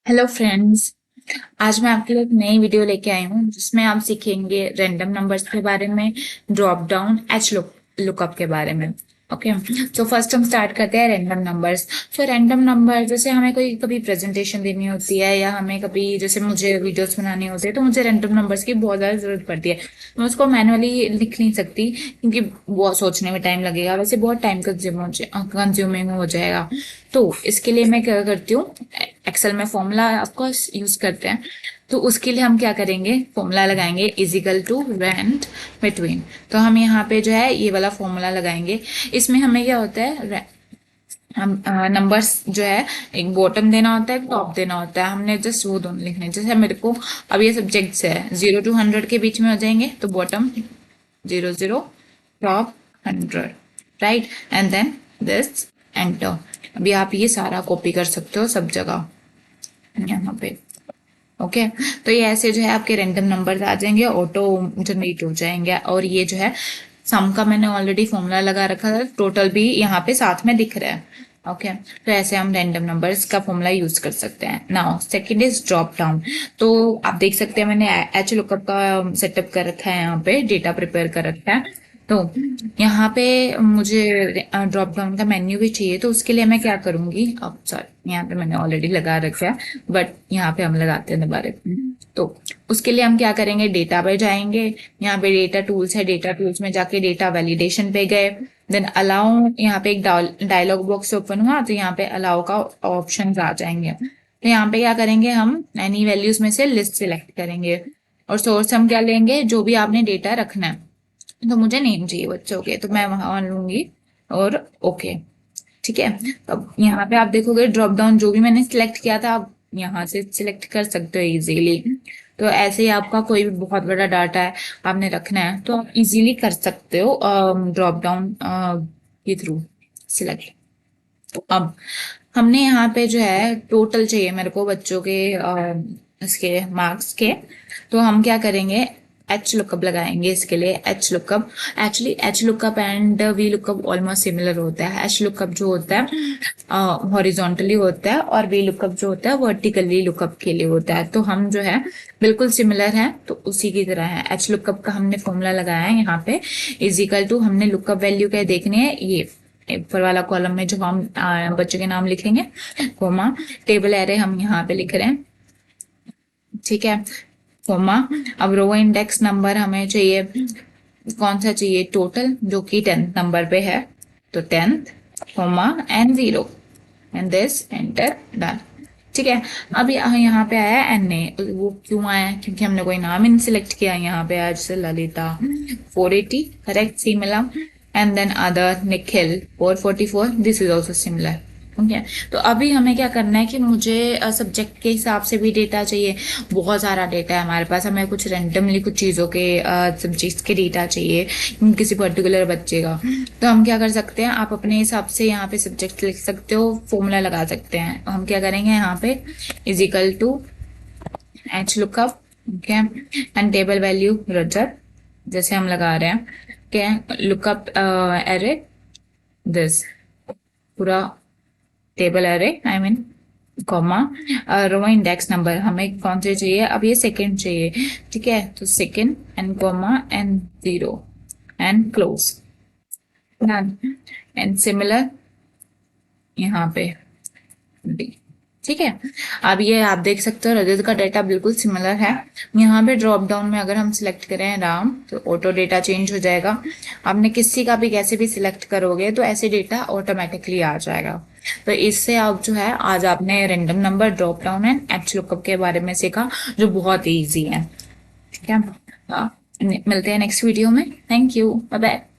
Hello friends. आज मैं आपके लिए एक नई वीडियो लेके आई हूँ जिसमें आप सीखेंगे रैंडम नंबर्स के बारे में, ड्रॉप डाउन, लुकअप के बारे में। ओके, तो फर्स्ट हम स्टार्ट करते हैं रैंडम नंबर्स। तो रैंडम नंबर जैसे हमें कोई कभी प्रेजेंटेशन देनी होती है या हमें कभी जैसे मुझे वीडियोस बनानी होती है तो मुझे रैंडम नंबर्स की बहुत ज़्यादा ज़रूरत पड़ती है। मैं उसको मैनुअली लिख नहीं सकती क्योंकि बहुत सोचने में टाइम लगेगा, वैसे बहुत टाइम कंज्यूमिंग हो जाएगा। तो इसके लिए मैं क्या करती हूँ, एक्सेल में फॉर्मूला ऑफकोर्स यूज करते हैं। तो उसके लिए हम क्या करेंगे, फॉर्मूला लगाएंगे इजिकल टू रेंट बिटवीन। तो हम यहाँ पे जो है ये वाला फॉर्मूला लगाएंगे। इसमें हमें क्या होता है, हम नंबर्स जो है एक बॉटम देना होता है, एक टॉप देना होता है। हमने जस्ट वो दोनों लिखने हैं। जैसे मेरे को अब ये सब्जेक्ट्स है 0 to 100 के बीच में हो जाएंगे तो bottom 00, top 100, right. And then this enter. अभी आप ये सारा कॉपी कर सकते हो सब जगह यहाँ पे। ओके, तो ये ऐसे जो है आपके रैंडम नंबर्स आ जाएंगे, ऑटो जनरेट हो जाएंगे। और ये जो है सम का मैंने ऑलरेडी फॉर्मूला लगा रखा है, टोटल भी यहाँ पे साथ में दिख रहा है। ओके, तो ऐसे हम रैंडम नंबर्स का फॉर्मूला यूज कर सकते हैं। Now second is drop down. तो आप देख सकते हैं मैंने एच लुकअप का सेटअप कर रखा है, यहाँ पे डेटा प्रिपेयर कर रखा है। तो यहाँ पे मुझे ड्रॉप डाउन का मेन्यू भी चाहिए, तो उसके लिए मैं क्या करूंगी, अब सॉरी यहाँ पे मैंने ऑलरेडी लगा रखा है बट यहाँ पे हम लगाते हैं दोबारा। तो उसके लिए हम क्या करेंगे, डेटा पे जाएंगे। यहाँ पे डेटा टूल्स है, डेटा टूल्स में जाके डेटा वैलिडेशन पे गए। देन अलाउ, यहाँ पे एक डायलॉग बॉक्स ओपन हुआ तो यहाँ पे अलाउ का ऑप्शन आ जाएंगे। तो यहाँ पे क्या करेंगे, हम एनी वैल्यूज में से लिस्ट सिलेक्ट करेंगे और सोर्स हम क्या लेंगे, जो भी आपने डेटा रखना है। तो मुझे नेम चाहिए बच्चों के, तो मैं वहां लूंगी और ओके, ठीक है। अब यहाँ पे आप देखोगे ड्रॉप डाउन जो भी मैंने सिलेक्ट किया था आप यहाँ से सिलेक्ट कर सकते हो इजीली। तो ऐसे ही आपका कोई भी बहुत बड़ा डाटा है आपने रखना है तो आप इजीली कर सकते हो ड्रॉप डाउन के थ्रू सिलेक्ट। तो अब हमने यहाँ पे जो है टोटल चाहिए मेरे को बच्चों के इसके मार्क्स के। तो हम क्या करेंगे, एच लुकअप लगाएंगे इसके लिए। H lookup, actually H lookup and V lookup almost similar होता है। एच लुकअप जो होता है हॉरिजॉन्टली होता है और वी लुकअप जो होता है वर्टिकली लुकअप के लिए होता है। तो हम जो है बिल्कुल सिमिलर है, तो उसी की तरह है। एच लुकअप का हमने फॉर्मूला लगाया है यहाँ पे, इज इक्वल टू, हमने लुकअप वैल्यू क्या देखने हैं, ये ऊपर वाला कॉलम में जो हम बच्चों के नाम लिखेंगे, कोमा, टेबल एरे हम यहाँ पे लिख रहे हैं, ठीक है, कोमा। अब रो इंडेक्स नंबर हमें चाहिए, कौन सा चाहिए, टोटल, जो कि 10th नंबर पे है। तो 10th, comma and 0 and this enter, done, ठीक है। अब यहाँ पे आया एन ए, वो क्यों आया, क्योंकि हमने कोई नाम इन सिलेक्ट किया। यहाँ पे आज से ललिता 480, करेक्ट, सी मिला। And then other Nikhil 444, this is also similar. Okay, तो अभी हमें क्या करना है कि मुझे सब्जेक्ट के हिसाब से भी डेटा चाहिए। बहुत सारा डेटा है हमारे पास, हमें कुछ रेंडमली कुछ चीज़ों के सब्जेक्ट्स के डेटा चाहिए किसी पर्टिकुलर बच्चे का। तो हम क्या कर सकते हैं, आप अपने हिसाब से यहाँ पे सब्जेक्ट लिख सकते हो, फॉर्मूला लगा सकते हैं। हम क्या करेंगे यहाँ पे, is equal to H lookup, okay, and table value रजत, जैसे हम लगा रहे हैं, क्या लुकअप एरे, दिस पूरा table array, I mean comma, row index number हमें कौन से चाहिए, अब ये सेकंड चाहिए, ठीक है। तो second and comma and 0 and close, and similar यहाँ पे भी, ठीक है। अब ये आप देख सकते हो रजत का डेटा बिल्कुल सिमिलर है। यहाँ पे ड्रॉप डाउन में अगर हम सिलेक्ट करें राम तो ऑटो डेटा चेंज हो जाएगा। आपने किसी का भी कैसे भी सिलेक्ट करोगे तो ऐसे डेटा ऑटोमेटिकली आ जाएगा। तो इससे आप जो है, आज आपने random number, drop down and H lookup के बारे में सीखा, जो बहुत ईजी है, ठीक है। मिलते हैं नेक्स्ट वीडियो में। Thank you, bye bye.